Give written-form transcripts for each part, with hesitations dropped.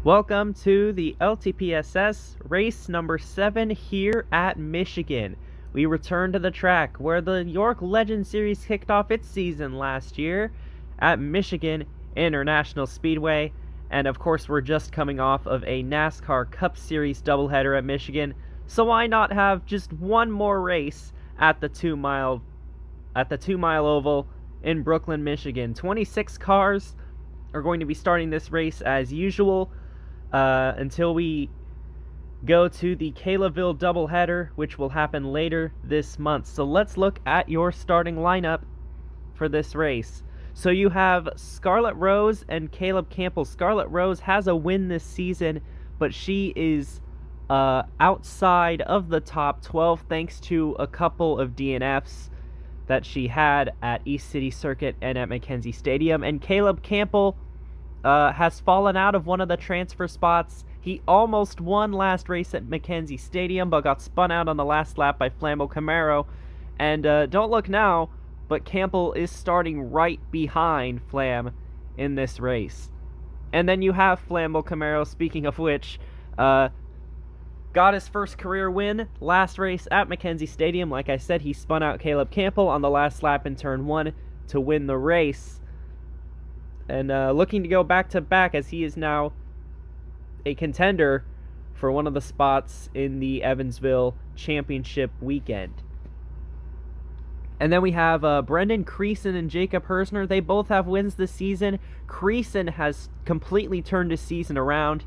Welcome to the LTPSS race number 7 here at Michigan. We return to the track where the York Legends Series kicked off its season last year at Michigan International Speedway. And of course, we're just coming off of a NASCAR Cup Series doubleheader at Michigan. So why not have just one more race at the 2-mile oval in Brooklyn, Michigan. 26 cars are going to be starting this race as usual until we go to the Calebville doubleheader, which will happen later this month. So let's look at your starting lineup for this race. So you have Scarlett Rose and Caleb Campbell. Scarlett Rose has a win this season, but she is outside of the top 12 thanks to a couple of DNFs that she had at East City Circuit and at McKenzie Stadium. And Caleb Campbell has fallen out of one of the transfer spots. He almost won last race at McKenzie Stadium, but got spun out on the last lap by Flambeau Camaro. And don't look now, but Campbell is starting right behind Flam in this race. And then you have Flambeau Camaro, speaking of which, got his first career win last race at McKenzie Stadium. Like I said, he spun out Caleb Campbell on the last lap in turn 1 to win the race. And looking to go back-to-back as he is now a contender for one of the spots in the Evansville Championship weekend. And then we have Brendan Creason and Jacob Hersner. They both have wins this season. Creason has completely turned his season around.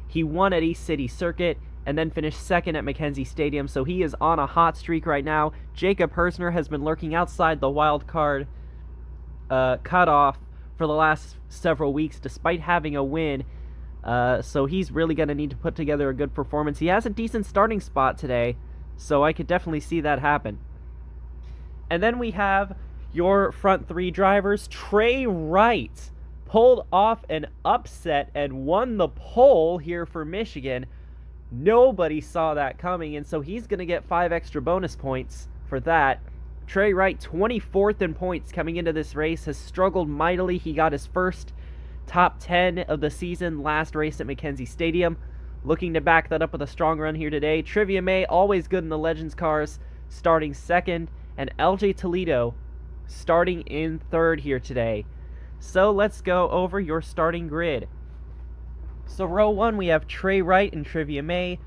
He won at East City Circuit and then finished second at McKenzie Stadium, so he is on a hot streak right now. Jacob Hersner has been lurking outside the wild card cutoff for the last several weeks, despite having a win, so he's really going to need to put together a good performance. He has a decent starting spot today, so I could definitely see that happen. And then we have your front three drivers. Trey Wright pulled off an upset and won the pole here for Michigan. Nobody saw that coming, and so he's going to get 5 extra bonus points for that. Trey Wright, 24th in points coming into this race, has struggled mightily. He got his first top 10 of the season last race at McKenzie Stadium. Looking to back that up with a strong run here today. Trivia May, always good in the Legends cars, starting second, and LJ Toledo starting in third here today. So let's go over your starting grid. So row 1, we have Trey Wright and Trivia May.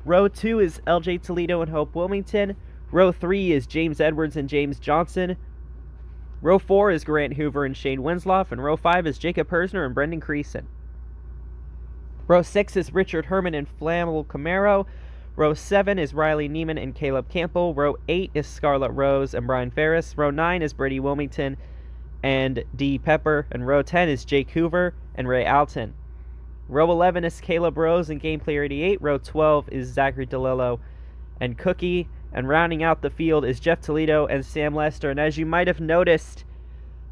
Row 2 is LJ Toledo and Hope Wilmington. Row 3 is James Edwards and James Johnson. Row 4 is Grant Hoover and Shane Winsloff. And row 5 is Jacob Hersner and Brendan Creason. Row 6 is Richard Herman and Flambeau Camaro. Row 7 is Riley Neiman and Caleb Campbell. Row 8 is Scarlett Rose and Brian Ferris. Row 9 is Brady Wilmington and Dee Pepper. And row 10 is Jake Hoover and Ray Alton. Row 11 is Caleb Rose and Gameplay 88. Row 12 is Zachary DeLillo and Cookie. And rounding out the field is Jeff Toledo and Sam Lester. And as you might have noticed,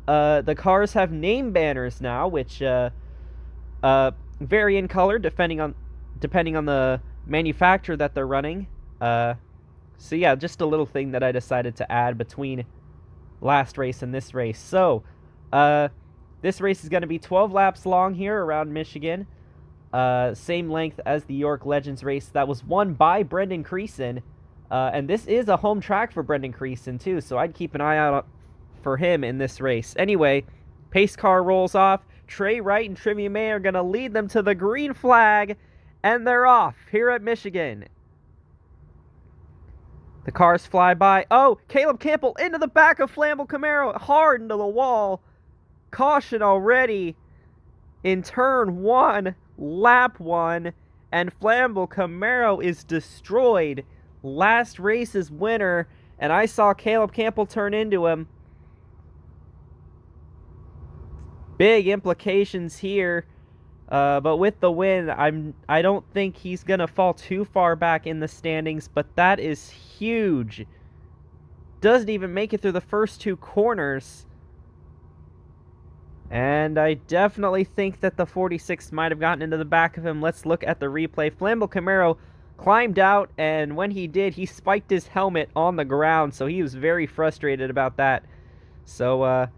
the cars have name banners now, which vary in color depending on the manufacturer that they're running. So yeah, just a little thing that I decided to add between last race and this race. So this race is going to be 12 laps long here around Michigan. Same length as the York Legends race that was won by Brendan Creason. And this is a home track for Brendan Creason, too, so I'd keep an eye out for him in this race. Anyway, pace car rolls off. Trey Wright and Trivia May are going to lead them to the green flag, and they're off here at Michigan. The cars fly by. Oh, Caleb Campbell into the back of Flambeau Camaro, hard into the wall. Caution already in turn 1, lap 1, and Flambeau Camaro is destroyed. Last race's winner, and I saw Caleb Campbell turn into him. Big implications here, but with the win, I don't think he's gonna fall too far back in the standings, but that is huge. Doesn't even make it through the first 2 corners. And I definitely think that the 46 might have gotten into the back of him. Let's look at the replay. Flambeau Camaro climbed out, and when he did, he spiked his helmet on the ground, so he was very frustrated about that. So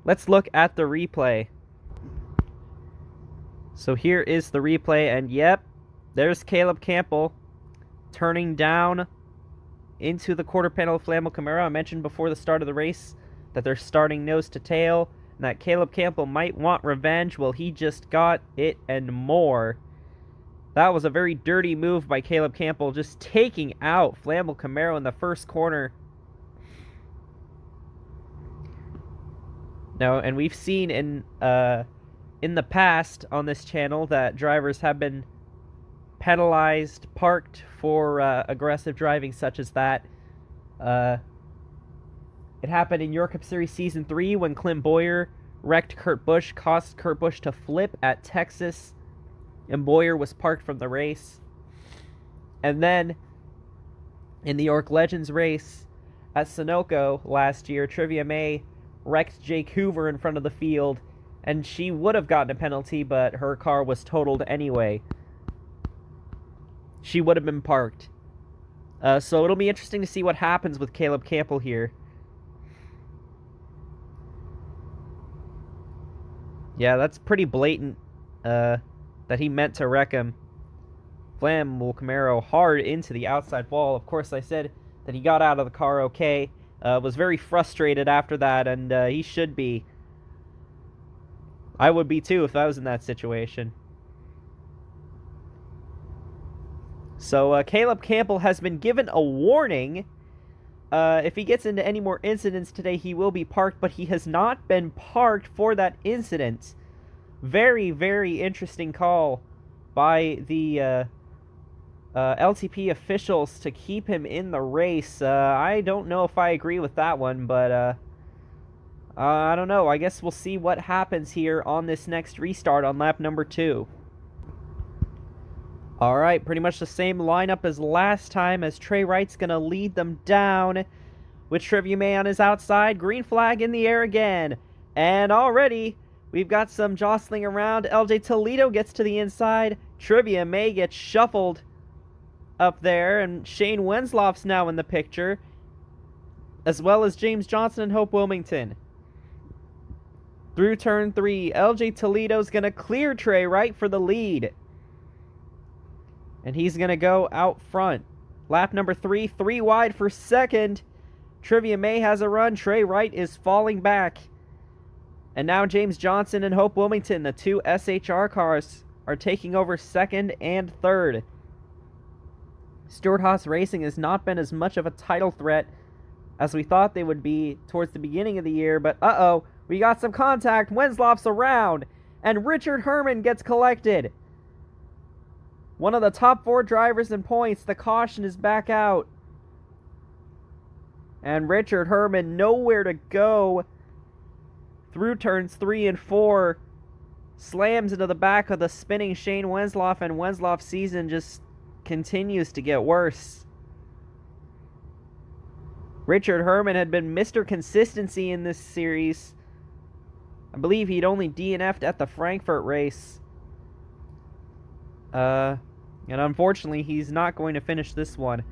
let's look at the replay. So here is the replay, and yep, there's Caleb Campbell turning down into the quarter panel of Flamel Camaro. I mentioned before the start of the race that they're starting nose to tail, and that Caleb Campbell might want revenge. Well, he just got it and more. That was a very dirty move by Caleb Campbell, just taking out Flamel Camaro in the first corner. Now, and we've seen in the past on this channel that drivers have been penalized, parked for aggressive driving such as that. It happened in Europe Cup Series Season 3 when Clint Boyer wrecked Kurt Busch, caused Kurt Busch to flip at Texas, and Boyer was parked from the race. And then in the York Legends race at Sunoco last year, Trivia May wrecked Jake Hoover in front of the field, and she would have gotten a penalty, but her car was totaled anyway. She would have been parked. So it'll be interesting to see what happens with Caleb Campbell here. Yeah, that's pretty blatant that he meant to wreck him. Flamel Camaro hard into the outside wall. Of course, I said that he got out of the car okay. Was very frustrated after that, and he should be. I would be too if I was in that situation. So Caleb Campbell has been given a warning. If he gets into any more incidents today, he will be parked, but he has not been parked for that incident. Very, very interesting call by the LTP officials to keep him in the race. I don't know if I agree with that one, but I don't know. I guess we'll see what happens here on this next restart on lap number 2. Alright, pretty much the same lineup as last time, as Trey Wright's going to lead them down with Trivia May on his outside. Green flag in the air again. And already, we've got some jostling around. LJ Toledo gets to the inside. Trivia May gets shuffled up there, and Shane Wenslof's now in the picture, as well as James Johnson and Hope Wilmington. Through turn 3, LJ Toledo's going to clear Trey Wright for the lead. And he's going to go out front. Lap number 3, 3 wide for second. Trivia May has a run. Trey Wright is falling back. And now James Johnson and Hope Wilmington, the two SHR cars, are taking over second and third. Stewart Haas Racing has not been as much of a title threat as we thought they would be towards the beginning of the year. But uh-oh, we got some contact. Wenslof's around. And Richard Herman gets collected. One of the top 4 drivers in points. The caution is back out. And Richard Herman nowhere to go through turns 3 and 4. Slams into the back of the spinning Shane Wenslof, and Wenslof's season just continues to get worse. Richard Herman had been Mr. Consistency in this series. I believe he'd only DNF'd at the Frankfurt race. And unfortunately, he's not going to finish this one.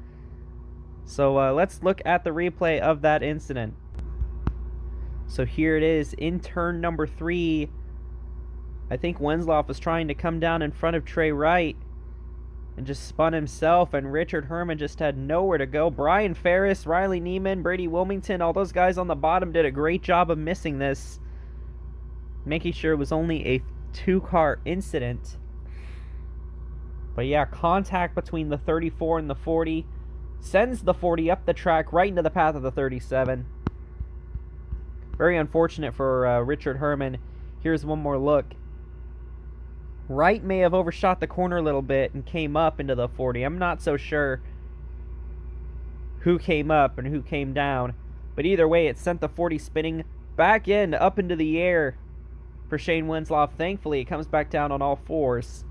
So let's look at the replay of that incident. So here it is in turn number 3. I think Wenslof was trying to come down in front of Trey Wright and just spun himself, and Richard Herman just had nowhere to go. Brian Ferris, Riley Neiman, Brady Wilmington, all those guys on the bottom did a great job of missing this, making sure it was only a 2-car incident. But yeah, contact between the 34 and the 40 sends the 40 up the track right into the path of the 37. Very unfortunate for Richard Herman. Here's one more look. Wright may have overshot the corner a little bit and came up into the 40. I'm not so sure who came up and who came down. But either way, it sent the 40 spinning back in, up into the air for Shane Wenslof. Thankfully, it comes back down on all 4s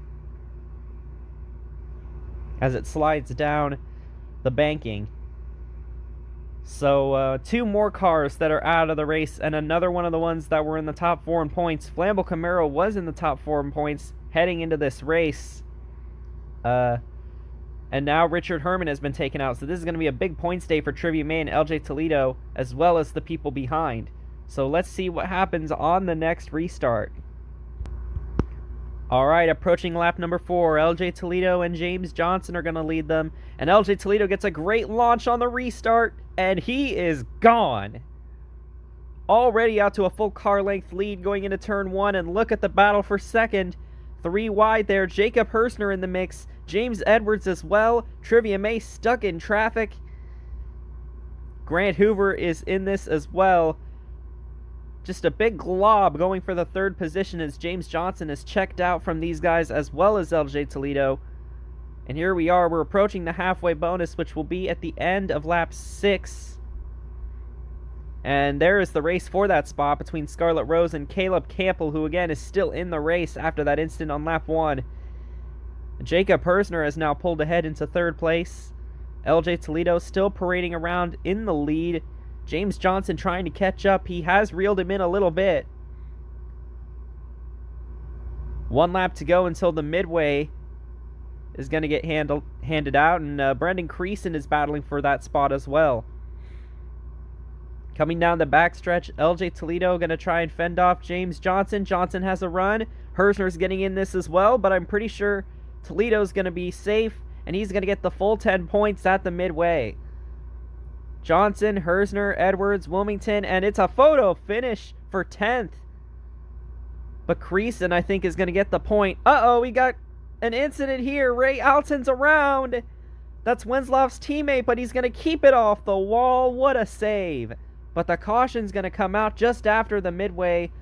as it slides down the banking. So 2 more cars that are out of the race, and another one of the ones that were in the top 4 in points. Flamel Camaro was in the top 4 in points heading into this race. And now Richard Herman has been taken out. So this is going to be a big points day for Trivia May and LJ Toledo, as well as the people behind. So let's see what happens on the next restart. Alright, approaching lap number 4, LJ Toledo and James Johnson are going to lead them. And LJ Toledo gets a great launch on the restart, and he is gone. Already out to a full car length lead going into turn 1, and look at the battle for second. 3 wide there, Jacob Hersner in the mix, James Edwards as well, Trivia May stuck in traffic. Grant Hoover is in this as well. Just a big glob going for the 3rd position as James Johnson is checked out from these guys as well as LJ Toledo. And here we are, we're approaching the halfway bonus, which will be at the end of lap 6. And there is the race for that spot between Scarlett Rose and Caleb Campbell, who again is still in the race after that incident on lap 1. Jacob Hersner has now pulled ahead into 3rd place. LJ Toledo still parading around in the lead. James Johnson trying to catch up. He has reeled him in a little bit. 1 lap to go until the midway is going to get handed out, and Brendan Creason is battling for that spot as well. Coming down the backstretch, LJ Toledo going to try and fend off James Johnson. Johnson has a run. Hersner's getting in this as well, but I'm pretty sure Toledo's going to be safe, and he's going to get the full 10 points at the midway. Johnson, Hersner, Edwards, Wilmington, and it's a photo finish for 10th. But Creason, I think, is going to get the point. Uh-oh, we got an incident here. Ray Alton's around. That's Wenslow's teammate, but he's going to keep it off the wall. What a save. But the caution's going to come out just after the midway.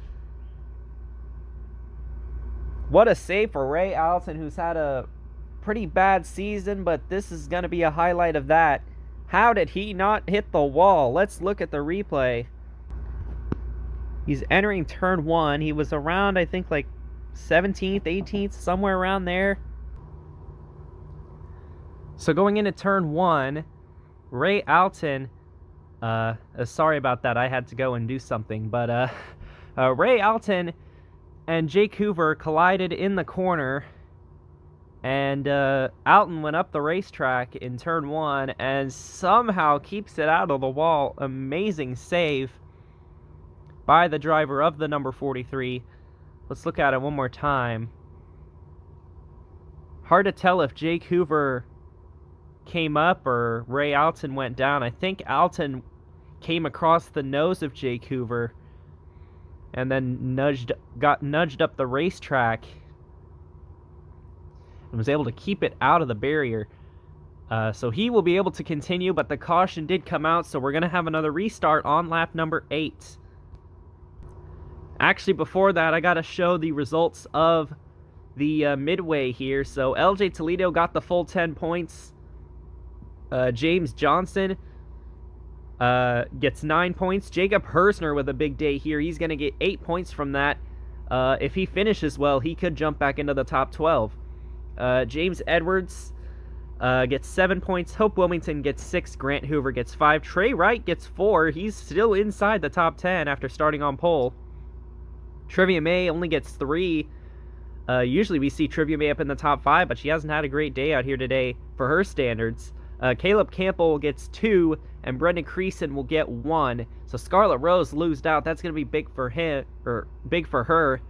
What a save for Ray Alton, who's had a pretty bad season, but this is going to be a highlight of that. How did he not hit the wall? Let's look at the replay. He's entering turn 1. He was around, I think, like 17th, 18th, somewhere around there. So going into turn 1, Ray Alton, sorry about that, I had to go and do something, but Ray Alton and Jake Hoover collided in the corner, and Alton went up the racetrack in turn 1 and somehow keeps it out of the wall. Amazing save by the driver of the number 43. Let's look at it one more time. Hard to tell if Jake Hoover came up or Ray Alton went down. I think Alton came across the nose of Jake Hoover and then got nudged up the racetrack and was able to keep it out of the barrier. So he will be able to continue, but the caution did come out, so we're going to have another restart on lap number 8. Actually, before that, I got to show the results of the midway here. So LJ Toledo got the full 10 points. James Johnson gets 9 points. Jacob Hersner with a big day here. He's going to get 8 points from that. If he finishes well, he could jump back into the top 12. James Edwards gets 7 points. Hope Wilmington gets 6. Grant Hoover gets 5. Trey Wright gets 4. He's still inside the top 10 after starting on pole. Trivia May only gets 3. Usually we see Trivia May up in the top 5, but she hasn't had a great day out here today for her standards. Caleb Campbell gets 2, and Brendan Creason will get 1. So Scarlett Rose losed out. That's going to be big for him, or big for her,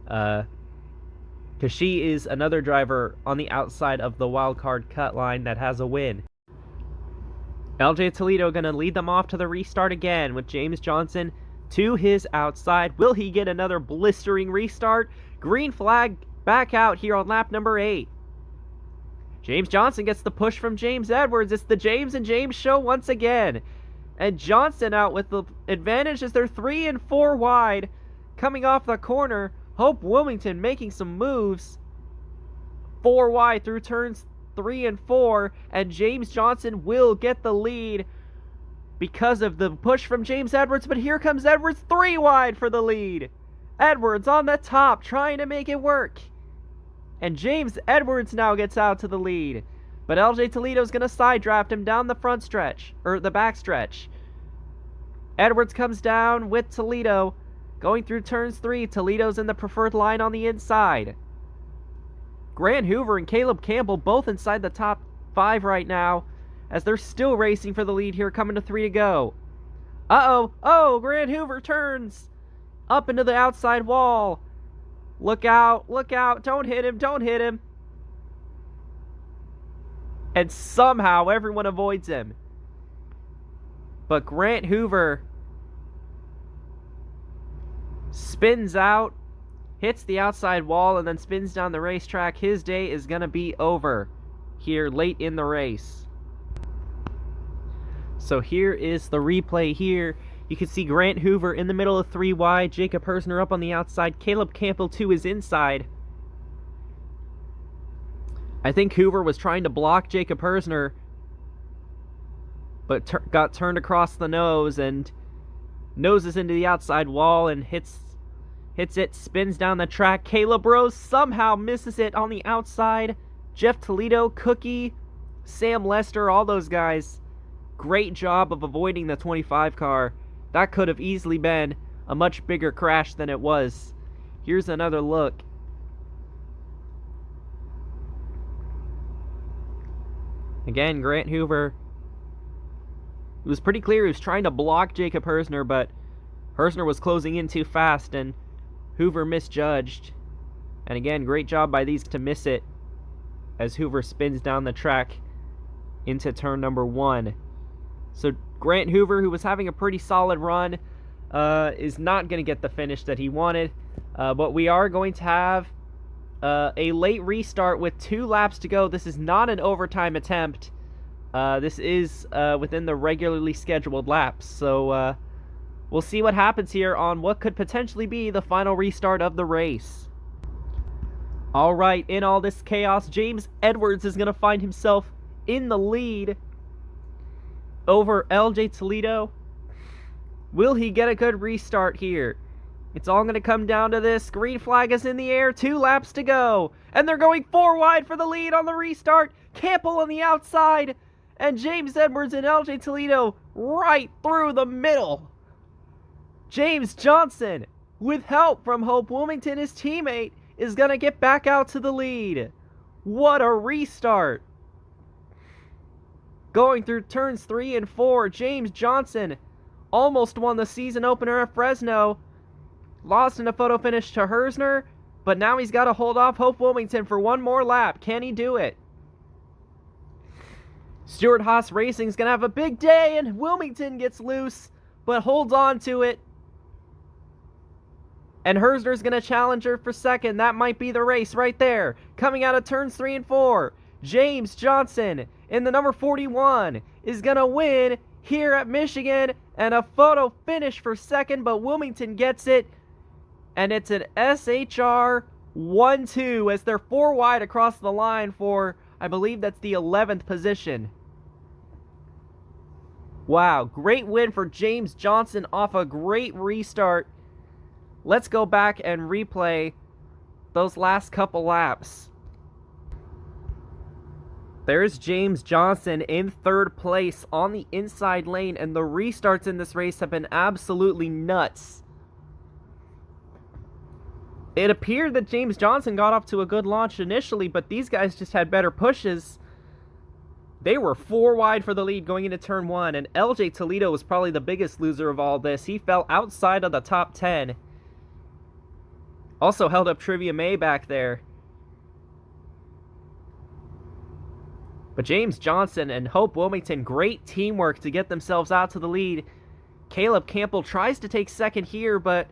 because she is another driver on the outside of the wild card cut line that has a win. LJ Toledo going to lead them off to the restart again with James Johnson to his outside. Will he get another blistering restart? Green flag back out here on lap number 8. James Johnson gets the push from James Edwards. It's the James and James show once again. And Johnson out with the advantage as they're 3 and 4 wide. Coming off the corner, Hope Wilmington making some moves. 4 wide through turns 3 and 4. And James Johnson will get the lead because of the push from James Edwards. But here comes Edwards 3 wide for the lead. Edwards on the top trying to make it work. And James Edwards now gets out to the lead. But LJ Toledo's going to side draft him down the front stretch, or the back stretch. Edwards comes down with Toledo. Going through turns 3, Toledo's in the preferred line on the inside. Grant Hoover and Caleb Campbell both inside the top 5 right now, as they're still racing for the lead here, coming to 3 to go. Uh-oh. Oh, Grant Hoover turns up into the outside wall. Look out, look out, don't hit him, don't hit him. And somehow everyone avoids him. But Grant Hoover spins out, hits the outside wall, and then spins down the racetrack. His day is going to be over here late in the race. So here is the replay here. You can see Grant Hoover in the middle of 3 wide, Jacob Hersner up on the outside, Caleb Campbell to his inside. I think Hoover was trying to block Jacob Hersner, but got turned across the nose and noses into the outside wall and hits it, spins down the track. Caleb Rose somehow misses it on the outside. Jeff Toledo, Cookie, Sam Lester, all those guys, great job of avoiding the 25 car. That could have easily been a much bigger crash than it was. Here's another look. Again, Grant Hoover, it was pretty clear he was trying to block Jacob Hersner, but Hersner was closing in too fast and Hoover misjudged. And again, great job by these to miss it as Hoover spins down the track into turn number 1. So Grant Hoover, who was having a pretty solid run, is not going to get the finish that he wanted. But we are going to have a late restart with 2 laps to go. This is not an overtime attempt. This is within the regularly scheduled laps. So we'll see what happens here on what could potentially be the final restart of the race. Alright, in all this chaos, James Edwards is going to find himself in the lead over LJ Toledo. Will he get a good restart here? It's all going to come down to this. Green flag is in the air. 2 laps to go. And they're going 4 wide for the lead on the restart. Campbell on the outside. And James Edwards and LJ Toledo right through the middle. James Johnson, with help from Hope Wilmington, his teammate, is going to get back out to the lead. What a restart. Going through turns 3 and 4, James Johnson almost won the season opener at Fresno. Lost in a photo finish to Hersner, but now he's got to hold off Hope Wilmington for 1 more lap. Can he do it? Stuart Haas Racing's going to have a big day, and Wilmington gets loose, but holds on to it. And Hersner's going to challenge her for second. That might be the race right there. Coming out of turns 3 and 4, James Johnson in the number 41 is going to win here at Michigan, and a photo finish for second, but Wilmington gets it. And it's an SHR 1-2 as they're 4 wide across the line for, I believe that's the 11th position. Wow, great win for James Johnson off a great restart. Let's go back and replay those last couple laps. There's James Johnson in 3rd place on the inside lane, and the restarts in this race have been absolutely nuts. It appeared that James Johnson got off to a good launch initially, but these guys just had better pushes. They were 4 wide for the lead going into turn 1, and LJ Toledo was probably the biggest loser of all this. He fell outside of the top 10. Also held up Trivia May back there. But James Johnson and Hope Wilmington, great teamwork to get themselves out to the lead. Caleb Campbell tries to take second here, but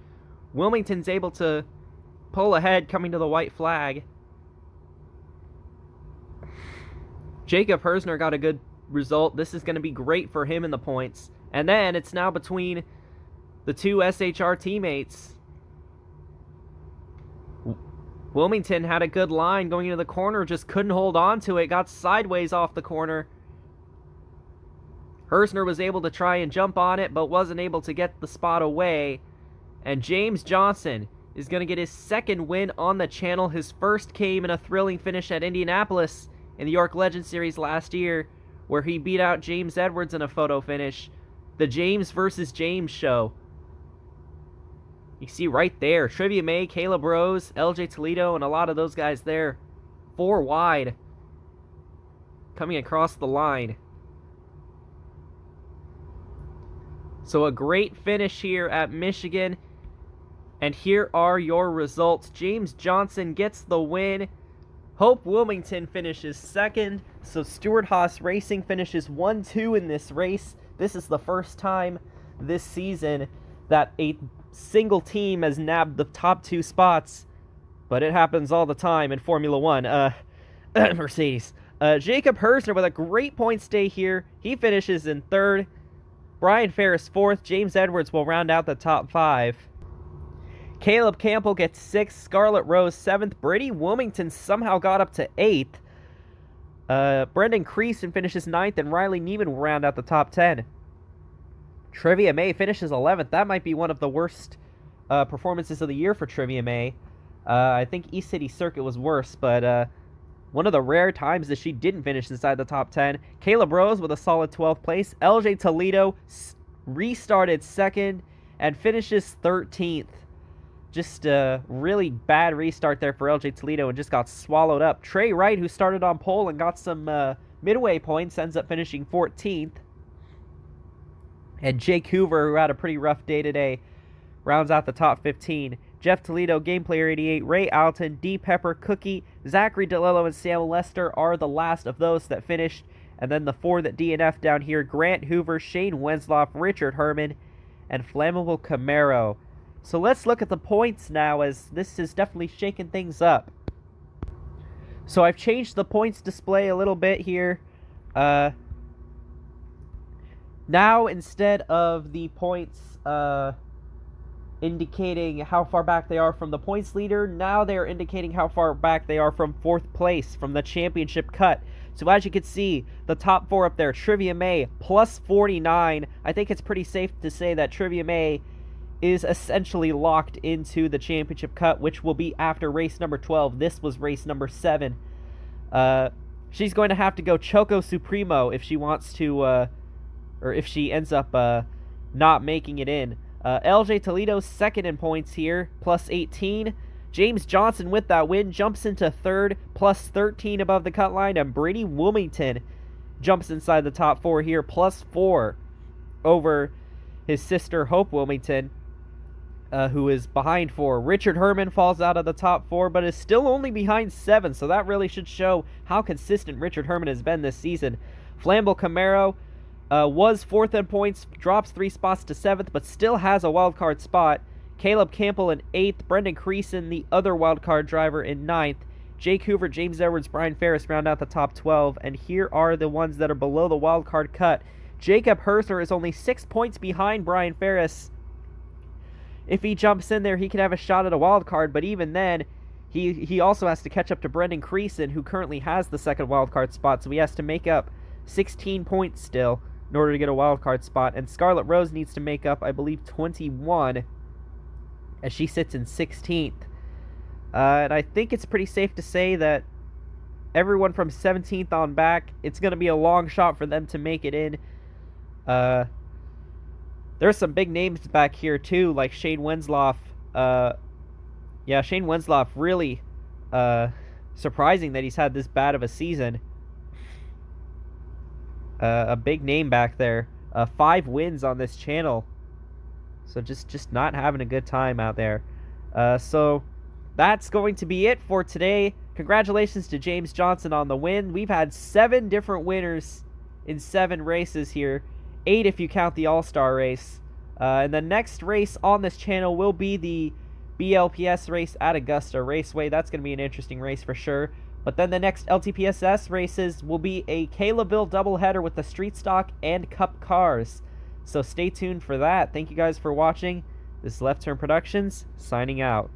Wilmington's able to pull ahead coming to the white flag. Jacob Hersner got a good result. This is going to be great for him in the points. And then it's now between the 2 SHR teammates. Wilmington had a good line going into the corner, just couldn't hold on to it, got sideways off the corner. Hersner was able to try and jump on it, but wasn't able to get the spot away. And James Johnson is going to get his 2nd win on the channel. His first came in a thrilling finish at Indianapolis in the York Legends Series last year, where he beat out James Edwards in a photo finish. The James versus James show. You see right there, Trivia May, Caleb Rose, LJ Toledo, and a lot of those guys there. 4 wide. Coming across the line. So a great finish here at Michigan. And here are your results. James Johnson gets the win. Hope Wilmington finishes second. So Stewart Haas Racing finishes 1-2 in this race. This is the first time this season that a single team has nabbed the top 2 spots. But it happens all the time in Formula 1. Mercedes. Jacob Hersner with a great points day here. He finishes in third. Brian Ferris fourth. James Edwards will round out the top 5. Caleb Campbell gets 6th. Scarlett Rose 7th. Brady Wilmington somehow got up to 8th. Brendan Creason finishes 9th, and Riley Neiman will round out the top 10. Trivia May finishes 11th. That might be one of the worst performances of the year for Trivia May. I think East City Circuit was worse, but one of the rare times that she didn't finish inside the top 10. Caleb Rose with a solid 12th place. LJ Toledo restarted 2nd and finishes 13th. Just a really bad restart there for LJ Toledo and just got swallowed up. Trey Wright, who started on pole and got some midway points, ends up finishing 14th. And Jake Hoover, who had a pretty rough day today, rounds out the top 15. Jeff Toledo, Game Player 88, Ray Alton, D. Pepper, Cookie, Zachary DeLillo, and Sam Lester are the last of those that finished. And then the 4 that DNF down here: Grant Hoover, Shane Wensloff, Richard Herman, and Flammable Camaro. So let's look at the points now, as this is definitely shaking things up. So I've changed the points display a little bit here. Now, instead of the points indicating how far back they are from the points leader, now they're indicating how far back they are from 4th place, from the championship cut. So as you can see, the top 4 up there: Trivia May plus 49. I think it's pretty safe to say that Trivia May is essentially locked into the championship cut, which will be after race number 12. This was race number 7. She's going to have to go Choco Supremo if she wants to, or if she ends up not making it in. LJ Toledo 2nd in points here, plus 18. James Johnson with that win jumps into 3rd, plus 13 above the cut line, and Brady Wilmington jumps inside the top 4 here, plus 4 over his sister Hope Wilmington, who is behind 4. Richard Herman falls out of the top 4, but is still only behind 7, so that really should show how consistent Richard Herman has been this season. Flambeau Camaro was 4th in points, drops 3 spots to 7th, but still has a wildcard spot. Caleb Campbell in 8th, Brendan Creason, the other wildcard driver, in 9th. Jake Hoover, James Edwards, Brian Ferris round out the top 12, and here are the ones that are below the wildcard cut. Jacob Hersner is only 6 points behind Brian Ferris. If he jumps in there, he could have a shot at a wild card, but even then, he also has to catch up to Brendan Creason, who currently has the 2nd wild card spot, so he has to make up 16 points still in order to get a wild card spot. And Scarlett Rose needs to make up, I believe, 21, as she sits in 16th. And I think it's pretty safe to say that everyone from 17th on back, it's going to be a long shot for them to make it in. There's some big names back here, too, like Shane Wensloff. Shane Wensloff, really surprising that he's had this bad of a season. A big name back there. 5 wins on this channel. So just not having a good time out there. So that's going to be it for today. Congratulations to James Johnson on the win. We've had 7 different winners in 7 races here. 8 if you count the All-Star race. And the next race on this channel will be the BLPS race at Augusta Raceway. That's going to be an interesting race for sure. But then the next LTPSS races will be a Calebville doubleheader with the Street Stock and Cup cars. So stay tuned for that. Thank you guys for watching. This is Left Turn Productions, signing out.